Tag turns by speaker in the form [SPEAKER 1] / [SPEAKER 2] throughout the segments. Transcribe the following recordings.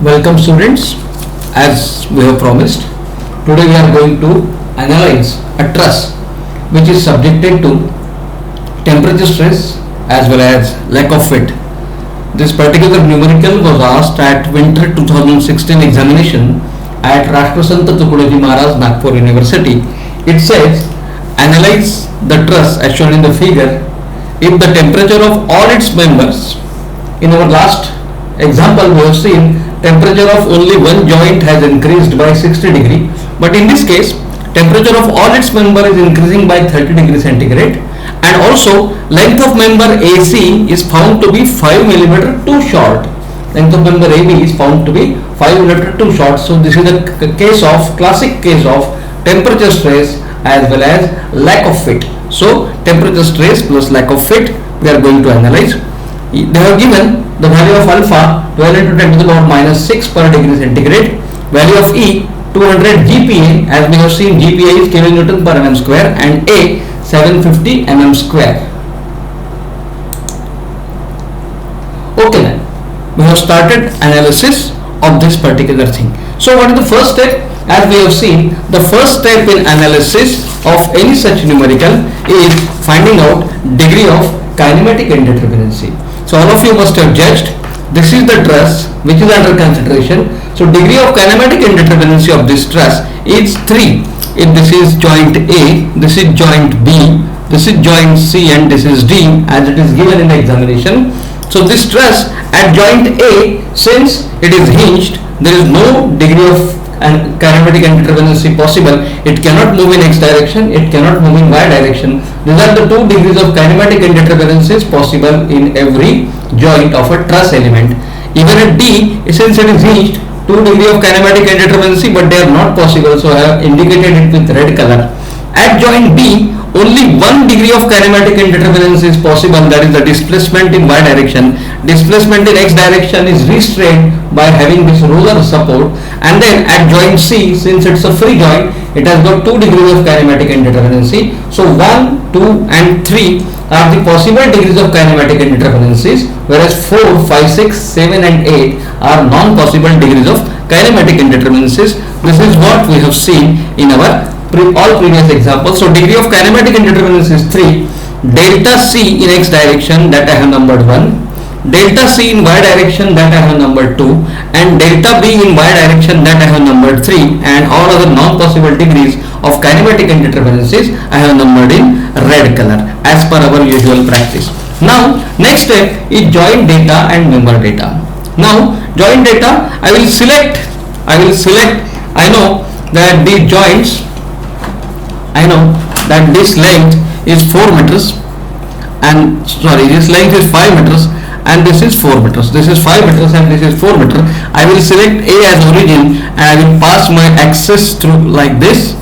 [SPEAKER 1] Welcome students, as we have promised, today we are going to analyze a truss which is subjected to temperature stress as well as lack of fit. This particular numerical was asked at winter 2016 examination at Rashtrasant Tukadoji Maharaj Nagpur University. It says, analyze the truss as shown in the figure if the temperature of all its members. In our last example we have seen temperature of only one joint has increased by 60 degree, but in this case temperature of all its member is increasing by 30 degree centigrade, and also length of member AC is found to be 5 millimeter too short. Length of member AB is found to be 5 millimeter too short. So this is a classic case of temperature stress as well as lack of fit. So temperature stress plus lack of fit we are going to analyze. They have given the value of alpha 12 into 10 to the power minus 6 per degree centigrade, value of E 200 GPa, as we have seen GPa is kilonewton per mm square, and A 750 mm square. Okay, then we have started analysis of this particular thing. So what is the first step? As we have seen, the first step in analysis of any such numerical is finding out degree of kinematic indeterminacy. So all of you must have judged, this is the truss which is under consideration. So degree of kinematic indeterminacy of this truss is 3. If this is joint A, this is joint B, this is joint C, and this is D, as it is given in the examination. So this truss at joint A, since it is hinged, there is no degree of kinematic indeterminacy possible. It cannot move in x direction, it cannot move in y direction. These are the two degrees of kinematic indeterminacy possible in every joint of a truss element. Even at D, since it is hinged, 2 degree of kinematic indeterminacy, but they are not possible, so I have indicated it with red color. At joint B, only 1 degree of kinematic indeterminacy is possible, that is the displacement in y direction. Displacement in x direction is restrained by having this roller support. And then at joint C, since it's a free joint, it has got 2 degrees of kinematic indeterminacy. So 1, 2 and 3 are the possible degrees of kinematic indeterminacies, whereas 4, 5, 6, 7 and 8 are non-possible degrees of kinematic indeterminacies. This is what we have seen in our all previous examples. So degree of kinematic indeterminacy is 3. Delta C in x direction, that I have numbered 1. Delta C in y direction, that I have numbered 2. And delta B in y direction, that I have numbered 3. And all other non-possible degrees of kinematic indeterminacies I have numbered in red color as per our usual practice. Now next step is joint data and member data. Now joint data, I know that the joints, I know that this length is 4 meters, and this length is 5 meters, and this is 4 meters. This is 5 meters and this is 4 meters. I will select A as origin and I will pass my axis through like this.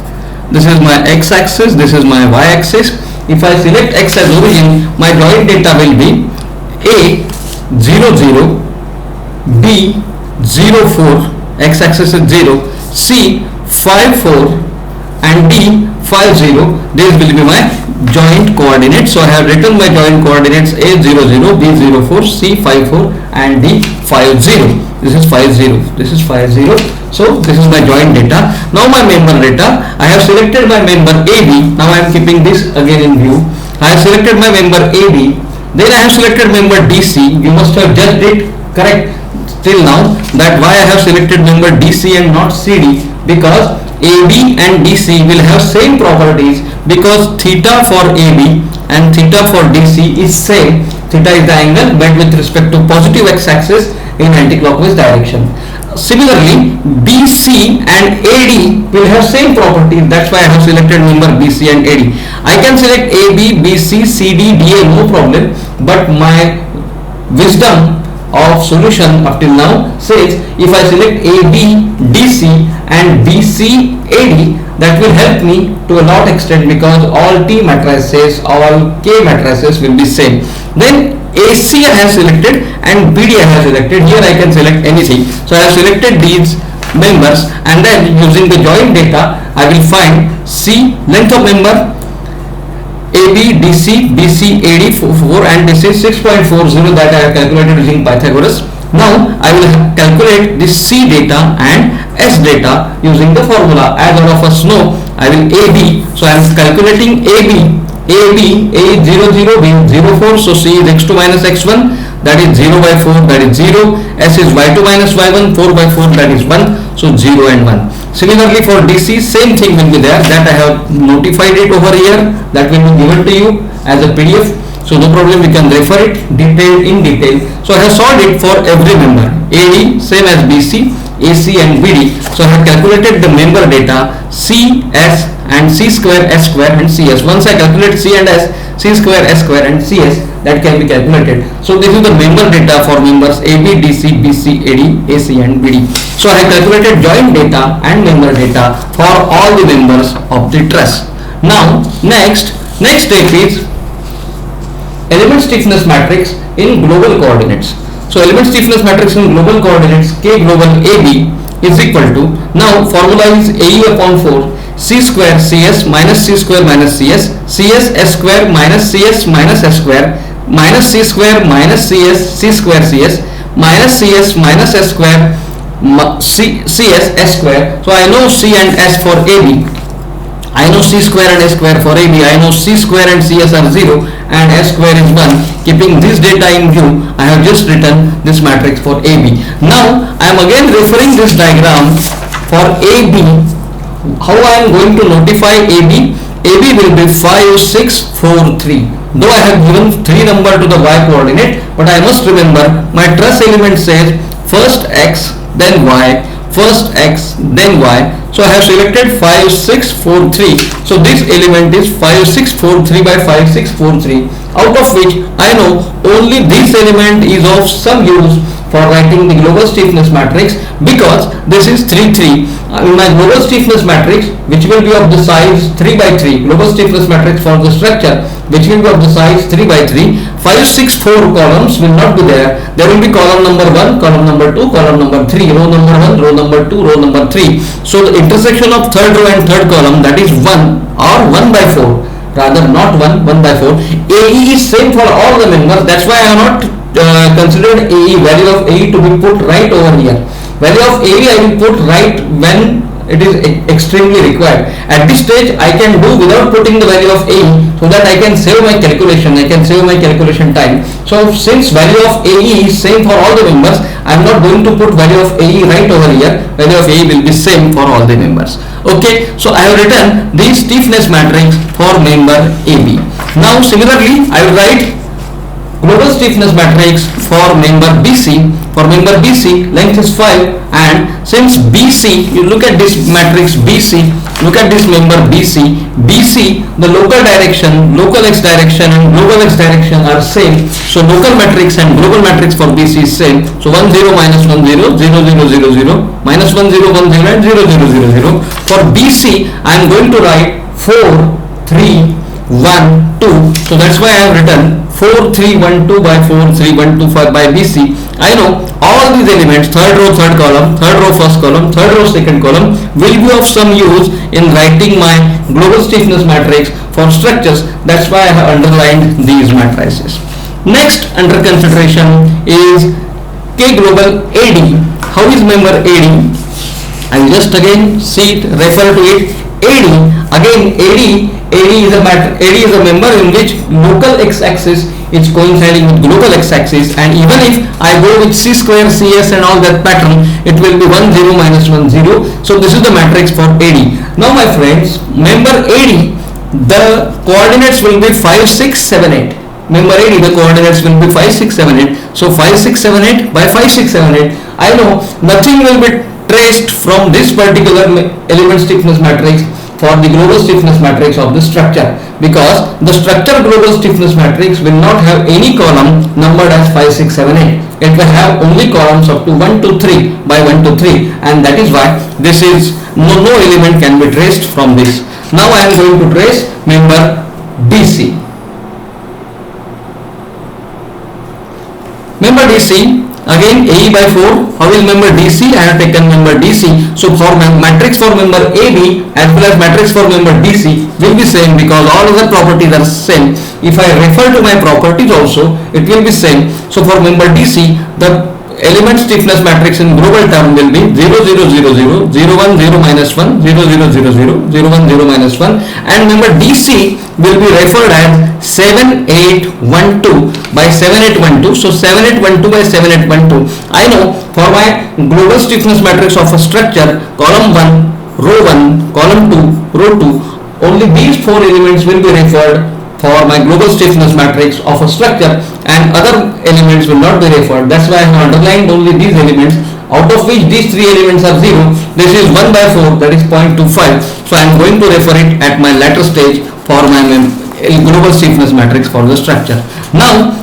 [SPEAKER 1] This is my x axis, this is my y axis. If I select x as origin, my joint data will be A 0 0, B 0 4, x axis is 0, C 5 4 and D 5 0. This will be my joint coordinates. So I have written my joint coordinates A 0 0, B 0 4, C 5 4 and D 5 0. This is 5 0, this is 5 0. So this is my joint data. Now my member data, I have selected my member AB. Now I am keeping this again in view. I have selected my member AB. Then I have selected member DC. You must have judged it correct till now that why I have selected member DC and not CD, because AB and DC will have same properties, because theta for AB and theta for DC is same. Theta is the angle bent with respect to positive x-axis in anti-clockwise direction. Similarly, BC and AD will have same properties. That's why I have selected member BC and AD. I can select AB, BC, CD, DA, no problem. But my wisdom of solution up till now says if I select AB, DC and BC, AD, that will help me to a lot extent, because all T matrices, all K matrices will be same. Then AC I have selected and BD I have selected. Here I can select anything. So I have selected these members, and then using the joint data I will find C, length of member, AB, DC, BC, AD 4, and this is 6.40 that I have calculated using Pythagoras. Now I will calculate the C data and S data using the formula. As all of us know, I will AB. So I am calculating AB. AB, A is 0, 0, B is 0, 4. So C is x2 minus x1, that is 0 by 4, that is 0. S is y2 minus y1, 4 by 4, that is 1. So 0 and 1. Similarly for DC, same thing will be there. That I have notified it over here. That will be given to you as a PDF. So no problem, we can refer it in detail. So I have solved it for every member. AD same as BC, AC and BD. So I have calculated the member data C, S and C square, S square and CS. Once I calculate C and S, C square, S square and CS, that can be calculated. So this is the member data for members AB, DC, BC, AD, AC and BD. So I have calculated joint data and member data for all the members of the truss. Now next step is element stiffness matrix in global coordinates. So element stiffness matrix in global coordinates, K global AB is equal to, now formula is AE upon 4 C square CS minus C square minus CS, CS S square minus CS minus S square minus C square minus CS C square CS minus CS minus S square CS S square. So I know C and S for AB, I know C square and S square for AB, I know C square and CS are 0 and S square is 1. Keeping this data in view, I have just written this matrix for AB. Now I am again referring this diagram for AB. How I am going to notify AB? AB will be 5, 6, 4, 3. Though I have given 3 number to the Y coordinate, but I must remember my truss element says first X then Y, first X then Y. So I have selected 5, 6, 4, 3. So this element is 5, 6, 4, 3 by 5, 6, 4, 3. Out of which I know only this element is of some use for writing the global stiffness matrix, because this is 3, 3. In my global stiffness matrix, which will be of the size 3 by 3, global stiffness matrix for the structure, which will be of the size 3 by 3, 5, 6, 4 columns will not be there. There will be column number 1, column number 2, column number 3, row number 1, row number 2, row number 3. So the intersection of third row and third column, that is 1 or 1 by 4, rather not 1, 1 by 4. AE is same for all the members. That's why I have not considered AE, value of AE to be put right over here. Value of AE I will put right when it is extremely required. At this stage I can do without putting the value of AE, so that I can save my calculation, I can save my calculation time. So since value of AE is same for all the members, I am not going to put value of AE right over here. Value of AE will be same for all the members. Okay, so I have written the stiffness matrix for member AB. Now similarly I will write global stiffness matrix for member BC. For member BC, length is 5, and since BC, you look at this matrix BC, look at this member BC. BC, the local direction, local x direction and global x direction are same. So local matrix and global matrix for BC is same. So 1 0 minus 1 0, 0 0 0 0, minus 1 0 1 0 and 0 0 0 0. For BC, I am going to write 4 3 1 2. So that's why I have written 4 3 1 2 by 4 3 1 2 5 by BC. I know all these elements, third row third column, third row first column, third row second column, will be of some use in writing my global stiffness matrix for structures. That's why I have underlined these matrices. Next under consideration is K global AD. How is member AD? I will just again see it, refer to it. AD, again AD is a member in which local x-axis is coinciding with global x-axis, and even if I go with C square, CS and all that pattern, it will be 1 0 minus 1 0. So this is the matrix for AD. Now my friends, member AD, the coordinates will be 5 6 7 8. Member AD, the coordinates will be 5 6 7 8. So 5 6 7 8 by 5 6 7 8. I know nothing will be traced from this particular element stiffness matrix for the global stiffness matrix of the structure, because the structure global stiffness matrix will not have any column numbered as 5 6 7 8. It will have only columns up to 1 2 3 by 1 2 3, and that is why this is no element can be traced from this. Now I am going to trace member DC. Member DC, again AE by 4. How is member DC? I have taken member DC. So for my matrix for member AB as well as matrix for member DC will be same, because all other properties are same. If I refer to my properties also, it will be same. So for member DC, the element stiffness matrix in global term will be 0 0 0 0 0 1 0 minus 1 0 0 0 0 0 1 0 minus 1, and remember DC will be referred as 7812 by 7812. So 7812 by 7812. I know for my global stiffness matrix of a structure, column 1, row 1, column 2, row 2, only these four elements will be referred for my global stiffness matrix of a structure, and other elements will not be referred. That's why I have underlined only these elements, out of which these three elements are 0. This is 1 by 4, that is 0.25. So I am going to refer it at my later stage for my global stiffness matrix for the structure. Now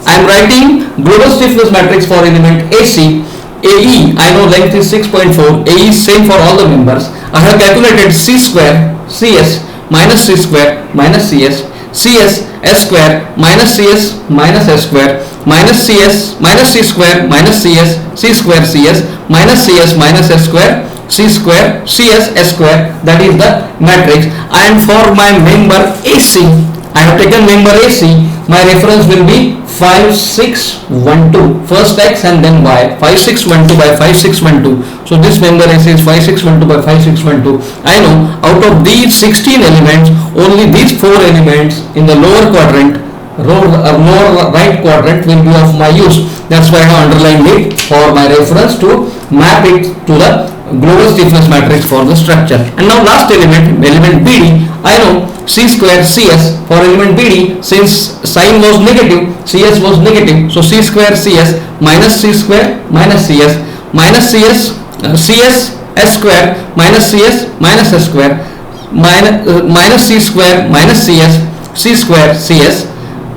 [SPEAKER 1] I am writing global stiffness matrix for element AC. AE, I know length is 6.4. AE is same for all the members. I have calculated C square CS minus C square minus CS, CS S square minus CS minus S square minus CS minus C square minus CS, C square CS minus CS minus S square, C square CS S square, that is the matrix. And for my member AC, I have taken member AC, my reference will be 5612, first X and then Y, 5612 by 5612. So this member AC is 5612 by 5612. I know out of these 16 elements, only these 4 elements in the lower quadrant, lower right quadrant will be of my use. That's why I have underlined it for my reference to map it to the global stiffness matrix for the structure. And now last element, element BD, I know C square CS for element BD, since sign was negative, CS was negative, so C square CS minus C square minus CS minus CS CS S square minus CS minus S square minus C square minus CS C square CS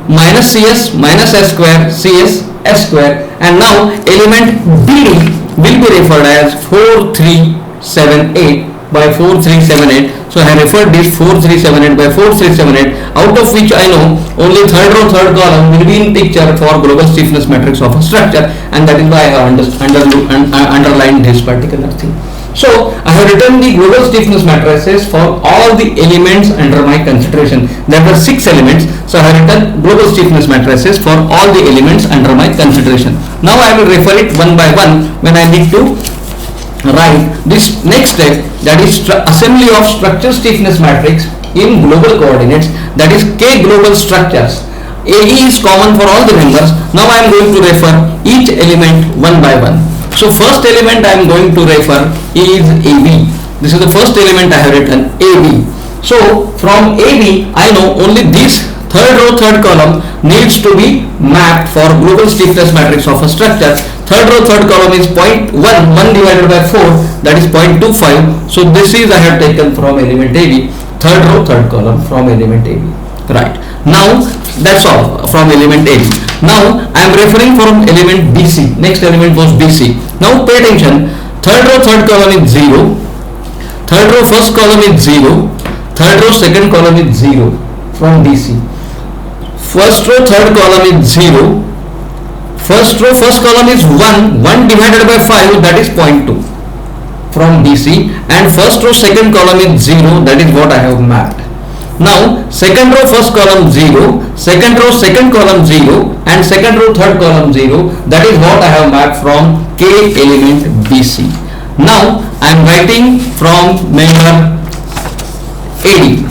[SPEAKER 1] minus CS minus S square CS S square. And now element BD will be referred as 4378 by 4378. So I have referred this 4378 by 4378, out of which I know only third row, third column will be in picture for global stiffness matrix of a structure, and that is why I have underlined this particular thing. So I have written the global stiffness matrices for all the elements under my consideration. There were 6 elements, so I have written global stiffness matrices for all the elements under my consideration. Now I will refer it one by one when I need to write this next step, that is assembly of structure stiffness matrix in global coordinates, that is K global structures. AE is common for all the members. Now I am going to refer each element one by one. So first element I am going to refer is AB. This is the first element I have written, AB. So from AB I know only this third row, third column needs to be mapped for global stiffness matrix of a structure. Third row, third column is 0.1, 1 divided by 4, that is 0.25. So this is I have taken from element AB, third row, third column from element AB. Right. Now that's all from element AB. Now I am referring from element BC. Next element was BC. Now pay attention. Third row, third column is 0. Third row, first column is 0. Third row, second column is 0 from BC. First row, third column is 0. First row, first column is 1. 1 divided by 5, that is 0.2 from BC. And first row, second column is 0. That is what I have mapped. Now second row, first column 0. Second row, second column 0. And second row, third column 0. That is what I have mapped from K element BC. Now I am writing from member AD.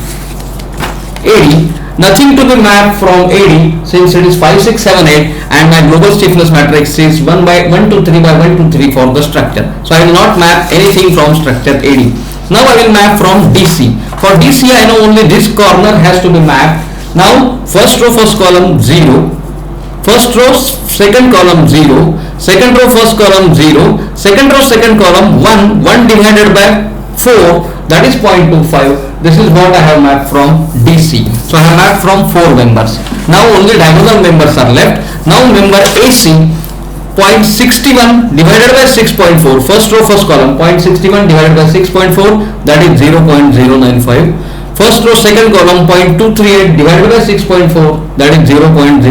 [SPEAKER 1] AD. Nothing to be mapped from AD since it is 5, 6, 7, 8, and my global stiffness matrix is 1 by 1 2 3 by 1 2 3 for the structure. So I will not map anything from structure AD. Now I will map from DC. For DC I know only this corner has to be mapped. Now first row, first column 0. First row, second column 0. Second row, first column 0. Second row, second column 1. 1 divided by 4, that is 0.25. This is what I have mapped from DC. So I have mapped from 4 members. Now only diagonal members are left. Now member AC, 0.61 divided by 6.4. First row, first column, 0.61 divided by 6.4, that is 0.095. First row, second column, 0.238 divided by 6.4, that is 0.037.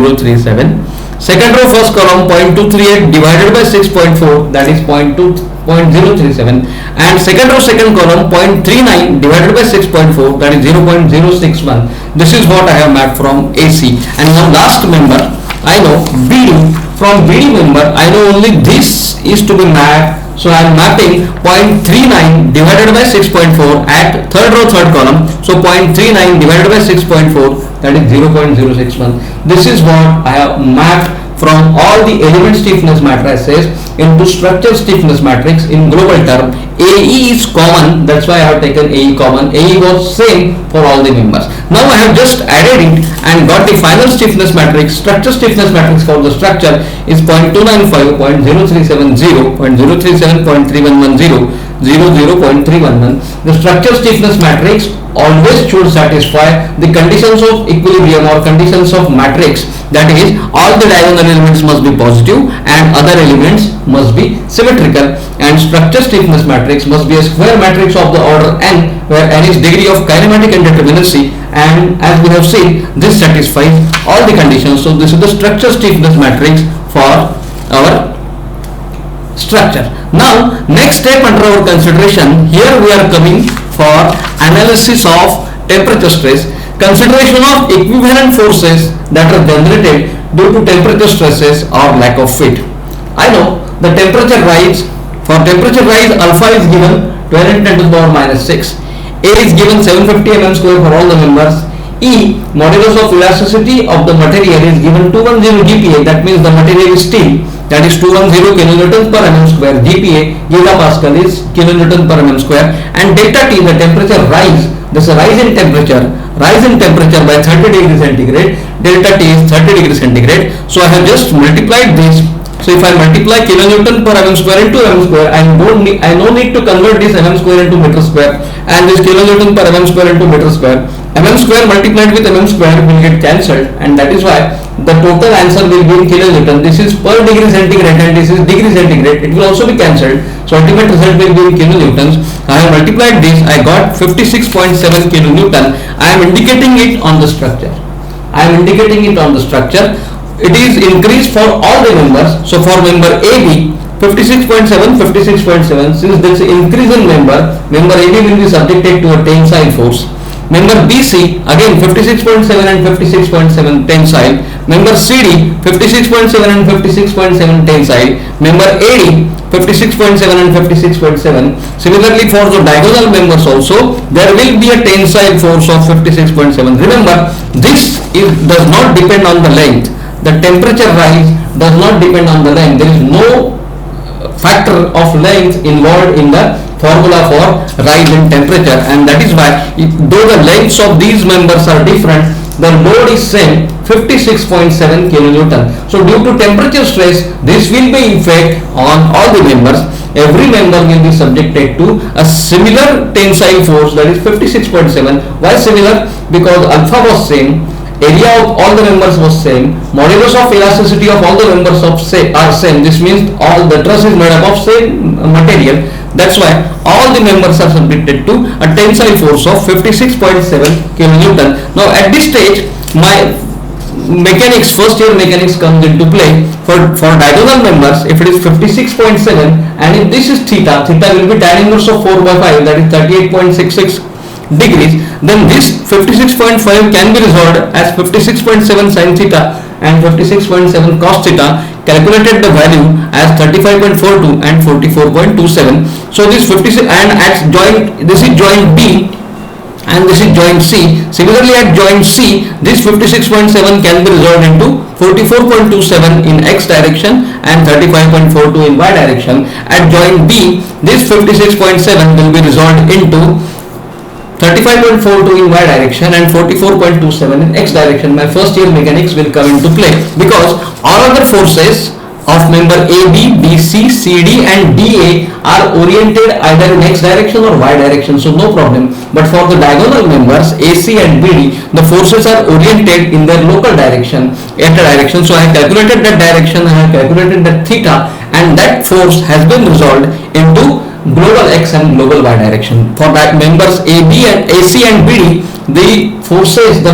[SPEAKER 1] Second row, first column, 0.238 divided by 6.4, that is 0.037. And second row, second column, 0.39 divided by 6.4, that is 0.061. This is what I have mapped from AC. And now last member, I know BD, from BD member, I know only this is to be mapped. So I am mapping 0.39 divided by 6.4 at third row, third column. So 0.39 divided by 6.4, that is 0.061. This is what I have mapped from all the element stiffness matrices into structure stiffness matrix in global term. AE is common, that's why I have taken AE common. AE was same for all the members. Now I have just added it and got the final stiffness matrix. Structure stiffness matrix for the structure is 0.295, 0.0370, 0.037, 0.3110, 0.311. The structure stiffness matrix always should satisfy the conditions of equilibrium or conditions of matrix, that is, all the diagonal elements must be positive and other elements must be symmetrical, and structure stiffness matrix must be a square matrix of the order n, where n is degree of kinematic indeterminacy, and as we have seen, this satisfies all the conditions. So this is the structure stiffness matrix for our structure. Now next step under our consideration, here we are coming for analysis of temperature stress, consideration of equivalent forces that are generated due to temperature stresses or lack of fit. I know the temperature rise, for temperature rise alpha is given 12 into 10 to the power minus 6, A is given 750 mm square for all the members, E, modulus of elasticity of the material is given 210 GPa, that means the material is steel, that is 210 kilonewtons per mm square. GPa, gigapascal, is kilonewton per mm square, and delta T, the temperature rise, this rise in temperature by 30 degrees centigrade, delta T is 30 degrees centigrade. So I have just multiplied this. So if I multiply kilonewton per mm square into mm square, I no need to convert this mm square into meter square, and this kilonewton per mm square into meter square. Mm square multiplied with mm square will get cancelled, and that is why the total answer will be in kilonewton. This is per degree centigrade and this is degree centigrade. It will also be cancelled. So ultimate result will be in kilonewtons. I have multiplied this. I got 56.7 kilonewton. I am indicating it on the structure. It is increased for all the members. So for member AB, 56.7, 56.7. Since there is increase in member AB will be subjected to a tensile force. Member BC, again 56.7 and 56.7 tensile. Member CD, 56.7 and 56.7 tensile. Member AD, 56.7 and 56.7. Similarly for the diagonal members also, there will be a tensile force of 56.7. Remember, this does not depend on the length. The temperature rise does not depend on the length. There is no factor of length involved in the formula for rise in temperature, and that is why though the lengths of these members are different, the load is same, 56.7 kilonewton. So due to temperature stress, this will be effect on all the members. Every member will be subjected to a similar tensile force, that is 56.7. Why similar? Because alpha was same, area of all the members was same, modulus of elasticity of all the members are same. This means all the truss is made up of same material. That's why all the members are subjected to a tensile force of 56.7 kilonewton. Now at this stage, my mechanics, first year mechanics comes into play. For diagonal members, if it is 56.7 and if this is theta will be tan inverse of 4 by 5, that is 38.66 degrees, then this 56.5 can be resolved as 56.7 sin theta and 56.7 cos theta, calculated the value as 35.42 and 44.27. So this 56 and at joint, this is joint B and this is joint C. Similarly at joint C, this 56.7 can be resolved into 44.27 in x direction and 35.42 in y direction. At joint B, this 56.7 will be resolved into 35.42 in y direction and 44.27 in x direction. My first year mechanics will come into play because all other forces of member AB, BC, CD and DA are oriented either in x direction or y direction, so no problem. But for the diagonal members AC and BD, the forces are oriented in their local direction, So I have calculated that direction, I have calculated that theta, and that force has been resolved into global x and global y direction. For that members AB and AC and BD, the forces, the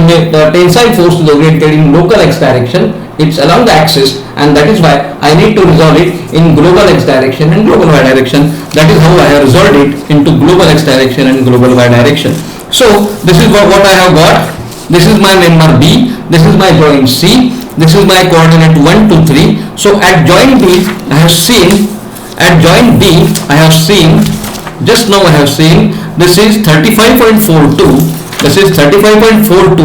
[SPEAKER 1] tensile force is oriented in local x direction. It's along the axis, and that is why I need to resolve it in global x direction and global y direction. That is how I have resolved it into global x direction and global y direction. So this is what I have got. This is my member B, this is my joint C, This is my coordinate 1, 2, 3. So at joint B, I have seen, at joint B, I have seen, just now I have seen, this is 35.42. This is 35.42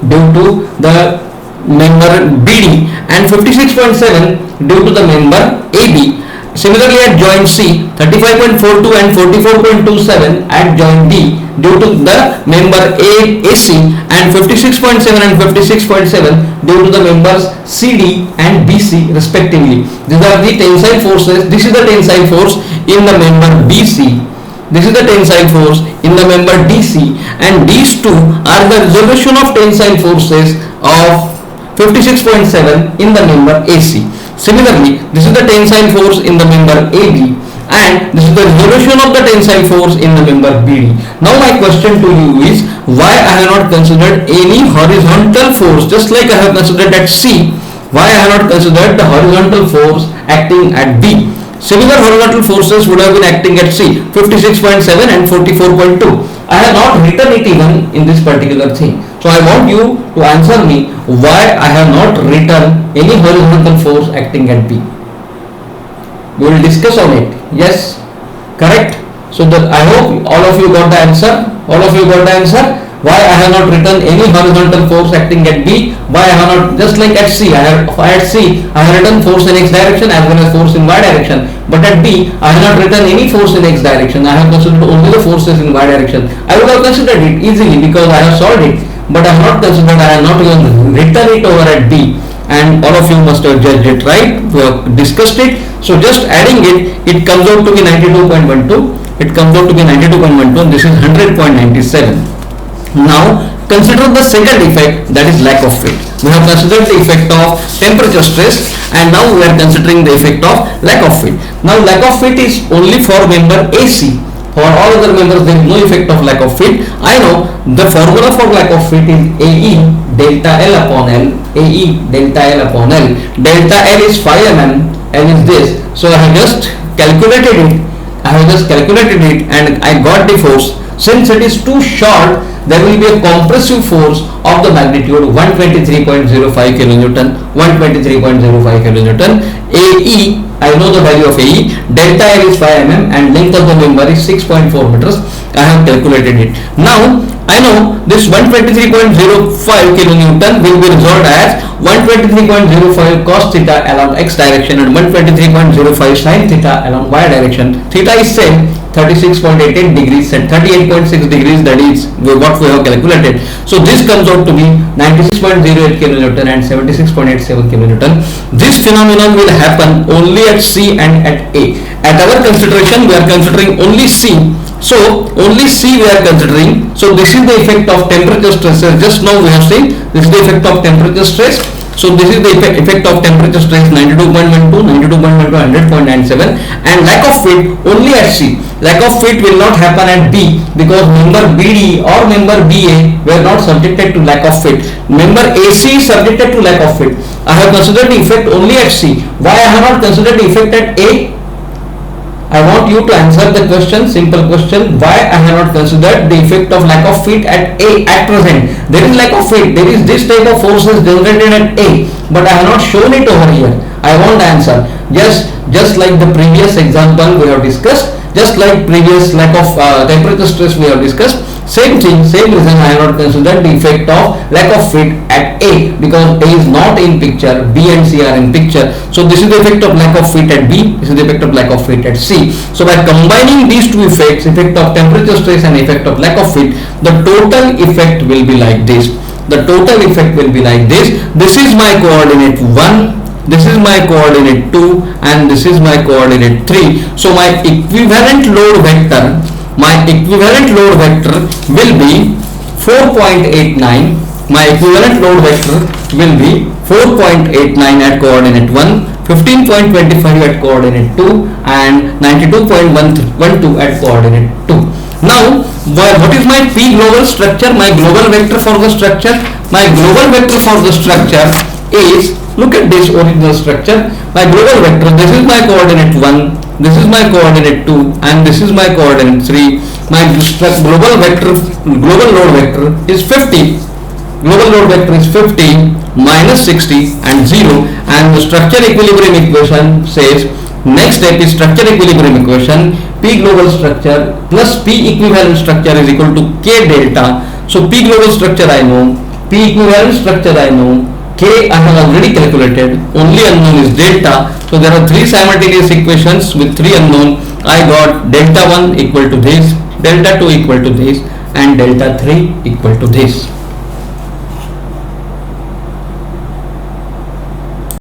[SPEAKER 1] due to the member BD and 56.7 due to the member AB. Similarly at joint C, 35.42 and 44.27 at joint D due to the member AC and 56.7 and 56.7 due to the members CD and BC respectively. These are the tensile forces. This is the tensile force in the member BC. This is the tensile force in the member DC, and these two are the resolution of tensile forces of 56.7 in the member AC. Similarly, this is the tensile force in the member AB, and this is the resolution of the tensile force in the member BD. Now my question to you is, why I have not considered any horizontal force, just like I have considered at C, why I have not considered the horizontal force acting at B? Similar horizontal forces would have been acting at C, 56.7 and 44.2. I have not written it even in this particular thing. So I want you to answer me why I have not written any horizontal force acting at B. We will discuss on it. Yes, correct. So I hope all of you got the answer. All of you got the answer. Why I have not written any horizontal force acting at B? Why I have not, just like at C, at C I have written force in X direction as well as force in Y direction. But at B, I have not written any force in X direction. I have considered only the forces in Y direction. I would have considered it easily because I have solved it. But I have not considered, I have not even written it over at B. And all of you must have judged it, right? We have discussed it. So just adding it, it comes out to be 92.12. It comes out to be 92.12 and this is 100.97. Now consider the second effect, that is lack of fit. We have considered the effect of temperature stress and now we are considering the effect of lack of fit. Now lack of fit is only for member AC. For all other members there is no effect of lack of fit. I know the formula for lack of fit is AE delta L upon L. AE delta L upon L. Delta L is 5 mm, L is this. So I have just calculated it. And I got the force. Since it is too short, there will be a compressive force of the magnitude 123.05 kilonewton. 123.05 kilonewton. AE, I know the value of AE. Delta L is 5 mm and length of the member is 6.4 meters. I have calculated it. Now I know this 123.05 kilonewton will be resolved as 123.05 cos theta along x direction and 123.05 sin theta along y direction. Theta is same, 36.88 degrees and 38.6 degrees, that is what we have calculated. So this comes out to be 96.08 kilonewton and 76.87 kilonewton. This phenomenon will happen only at C and at A. At our consideration we are considering only C. So only C we are considering. So this is the effect of temperature stress. Just now we have seen this is the effect of temperature stress. So this is the effect of temperature stress 92.12, 100.97 and lack of fit only at C. Lack of fit will not happen at B because member BD or member BA were not subjected to lack of fit. Member AC is subjected to lack of fit. I have considered the effect only at C. Why I have not considered the effect at A? I want you to answer the question, simple question, why I have not considered the effect of lack of fit at A at present. There is lack of fit, there is this type of forces generated at A, but I have not shown it over here. I want the answer. Just like the previous example we have discussed, just like previous lack of temperature stress we have discussed, same thing, same reason I have not considered the effect of lack of fit at A because A is not in picture, B and C are in picture. So this is the effect of lack of fit at B, this is the effect of lack of fit at C. So by combining these two effects, effect of temperature stress and effect of lack of fit, the total effect will be like this. The total effect will be like this. This is my coordinate 1, this is my coordinate 2 and this is my coordinate 3. So my equivalent load vector will be 4.89. My equivalent load vector will be 4.89 at coordinate 1, 15.25 at coordinate 2 and 92.12 at coordinate 2. Now what is my P global structure? My global vector for the structure? My global vector for the structure is, look at this original structure. My global vector, this is my coordinate 1, this is my coordinate 2 and this is my coordinate 3. My global vector, global load vector is 50. global load vector is 50 minus 60 and 0, and the structure equilibrium equation says next step is structure equilibrium equation, P global structure plus P equivalent structure is equal to K delta. So P global structure I know, P equivalent structure I know, K I have already calculated, only unknown is delta. So there are three simultaneous equations with three unknown. I got delta 1 equal to this, delta 2 equal to this, and delta 3 equal to this.